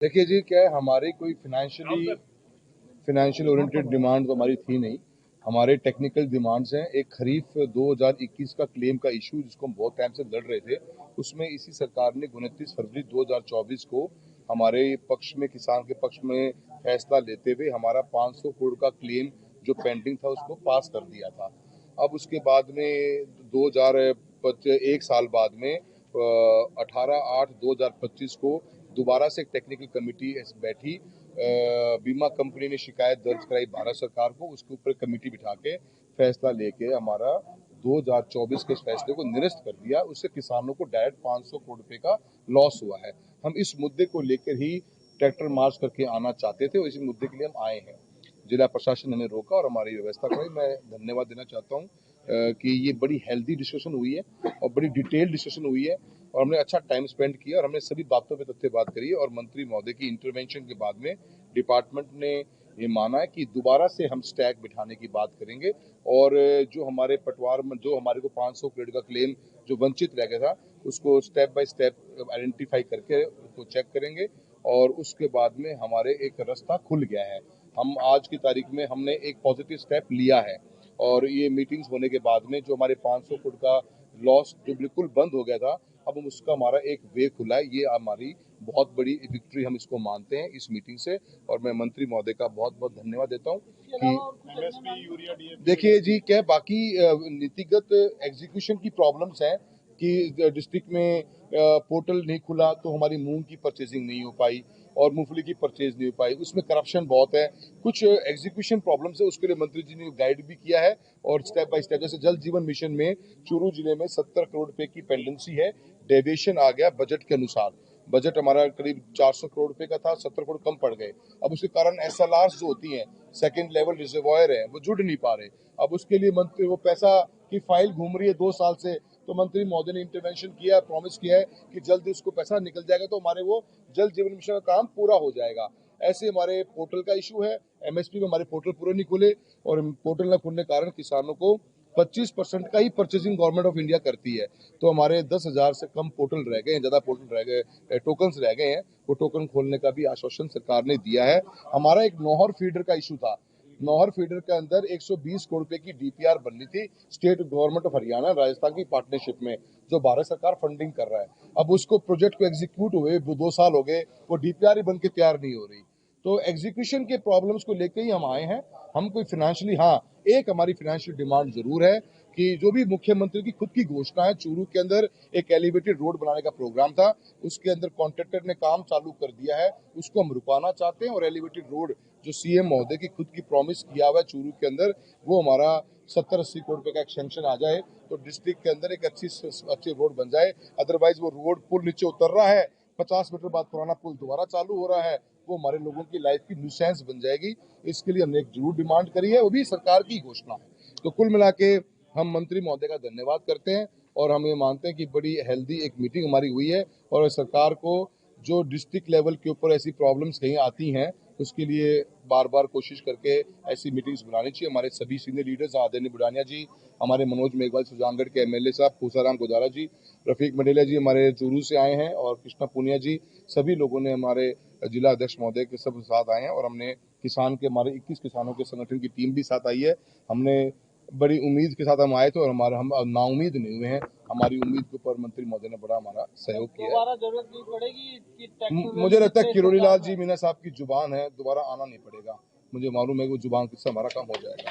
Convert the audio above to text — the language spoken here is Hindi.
देखिए जी, क्या है, हमारी कोई फाइनेंशियल ओरिएंटेड डिमांड तो हमारी थी नहीं। हमारे टेक्निकल डिमांड्स हैं। एक खरीफ 2021 का क्लेम का इशू जिसको हम बहुत टाइम से लड़ रहे थे, उसमें इसी सरकार ने 29 फरवरी 2024 को हमारे पक्ष में, किसान के पक्ष में फैसला लेते हुए हमारा 500 करोड़ का क्लेम जो पेंडिंग था उसको पास कर दिया था। अब उसके बाद में 1 साल बाद में 18/8/2025 को दोबारा से एक टेक्निकल कमेटी बैठी। बीमा कंपनी ने शिकायत दर्ज कराई भारत सरकार को, उसके ऊपर कमेटी बिठा के फैसला लेके हमारा 2024 के फैसले को निरस्त कर दिया। उससे किसानों को डायरेक्ट 500 करोड़ रुपए का लॉस हुआ है। हम इस मुद्दे को लेकर ही ट्रैक्टर मार्च करके आना चाहते थे और इसी मुद्दे के लिए हम आए हैं। जिला प्रशासन ने हमें रोका और हमारी व्यवस्था कराई। मैं धन्यवाद देना चाहता हूँ कि ये बड़ी हेल्दी डिस्कशन हुई है और बड़ी डिटेल डिस्कशन हुई है और हमने अच्छा टाइम स्पेंड किया और हमने सभी बातों पे तथ्य बात करी है। और मंत्री महोदय की इंटरवेंशन के बाद में डिपार्टमेंट ने ये माना है कि दोबारा से हम स्टैक बिठाने की बात करेंगे और जो हमारे पटवार में जो हमारे को 500 करोड़ का क्लेम जो वंचित रह गया था उसको स्टेप बाय स्टेप आइडेंटिफाई करके उसको चेक करेंगे और उसके बाद में हमारे एक रास्ता खुल गया है। हम आज की तारीख में हमने एक पॉजिटिव स्टेप लिया है और ये मीटिंग्स होने के बाद में जो हमारे 500 करोड़ का लॉस जो बिल्कुल बंद हो गया था, अब हम उसका हमारा एक वे खुला है। ये हमारी बहुत बड़ी विक्ट्री हम इसको मानते हैं इस मीटिंग से और मैं मंत्री महोदय का बहुत बहुत धन्यवाद देता हूँ कि देखिए जी, क्या बाकी नीतिगत एग्जीक्यूशन की प्रॉब्लम्स हैं कि डिस्ट्रिक्ट में पोर्टल नहीं खुला तो हमारी मूंग की परचेजिंग नहीं हो पाई और मूंगफली की परचेज नहीं हो पाई। उसमें करप्शन बहुत है, कुछ एग्जीक्यूशन प्रॉब्लम्स है, उसके लिए मंत्री जी ने गाइड भी किया है और स्टेप बाय स्टेप जैसे जल जीवन मिशन में चूरू जिले में 70 करोड़ रुपए की पेंडेंसी है। डेविएशन आ गया बजट के अनुसार। बजट हमारा करीब 400 करोड़ रुपए का था, 70 करोड़ कम पड़ गए। अब उसके कारण एसएलआर जो होती हैं, सेकंड लेवल रिजर्वायर है, वो जुड़ नहीं पा रहे। अब उसके लिए मंत्री वो पैसा की फाइल घूम रही है 2 साल से, तो मंत्री महोदय ने इंटरवेंशन किया है, प्रॉमिस किया है कि जल्दी उसको पैसा निकल जाएगा तो हमारे वो जल जीवन मिशन का काम पूरा हो जाएगा। ऐसे हमारे पोर्टल का इशू है, एमएसपी में हमारे पोर्टल पूरे नहीं खुले और पोर्टल न खुलने के कारण किसानों को 25% का ही परचेजिंग गवर्नमेंट ऑफ इंडिया करती है। तो हमारे 10,000 से कम पोर्टल रह गए हैं, ज्यादा पोर्टल रह गए, टोकन्स रह गए हैं। वो टोकन खोलने का भी आश्वासन सरकार ने दिया है। हमारा एक नौहर फीडर का इशू था। नौहर फीडर के अंदर 120 करोड़ रुपए की डीपीआर बननी थी state government of Haryana Rajasthan की पार्टनरशिप में, जो भारत सरकार फंडिंग कर रहा है। अब उसको प्रोजेक्ट को एग्जीक्यूट हुए 2 साल हो गए, वो डीपीआर ही बन के तैयार नहीं हो रही। तो एग्जीक्यूशन के प्रॉब्लम्स को लेकर ही हम आए हैं। हम कोई फाइनेंशियली, हाँ, एक हमारी फाइनेंशियल डिमांड जरूर है कि जो भी मुख्यमंत्री की खुद की घोषणा है, चूरू के अंदर एक एलिवेटेड रोड बनाने का प्रोग्राम था, उसके अंदर कॉन्ट्रैक्टर ने काम चालू कर दिया है, उसको हम रुकाना चाहते हैं और एलिवेटेड रोड जो सीएम महोदय की खुद की प्रॉमिस किया हुआ है चूरू के अंदर, वो हमारा 70-80 करोड़ रुपए का एक सैंक्शन आ जाए तो डिस्ट्रिक्ट के अंदर एक अच्छी रोड बन जाए। अदरवाइज वो रोड पुल नीचे उतर रहा है, 50 मीटर बाद पुराना पुल दोबारा चालू हो रहा है, वो हमारे लोगों की लाइफ की न्यूसेंस बन जाएगी। इसके लिए हमने एक जरूर डिमांड करी है, वो भी सरकार की घोषणा है। तो कुल मिला के हम मंत्री महोदय का धन्यवाद करते हैं और हम ये मानते हैं कि बड़ी हेल्दी एक मीटिंग हमारी हुई है और सरकार को जो डिस्ट्रिक्ट लेवल के ऊपर ऐसी प्रॉब्लम्स कहीं आती हैं उसके लिए बार बार कोशिश करके ऐसी मीटिंग्स बुलानी चाहिए। हमारे सभी सीनियर लीडर्स, आदरणीय बुडानिया जी, हमारे मनोज मेघवाल सुजानगढ़ के एमएलए साहब, पूसाराम गोदारा जी, रफीक मंडेलिया जी हमारे चूरू से आए हैं और कृष्णा पुनिया जी, सभी लोगों ने हमारे जिला अध्यक्ष महोदय के सब साथ आए हैं और हमने किसान के हमारे 21 किसानों के संगठन की टीम भी साथ आई है। हमने बड़ी उम्मीद के साथ हम आए थे और हम नाउम्मीद नहीं हुए हैं। हमारी उम्मीद के ऊपर मंत्री महोदय ने बड़ा हमारा सहयोग किया है। जरूरत नहीं पड़ेगी मुझे लगता है किरोड़ी लाल जी मीना साहब की जुबान है, दोबारा आना नहीं पड़ेगा। मुझे मालूम है कि वो जुबान किससे हमारा काम हो जाएगा।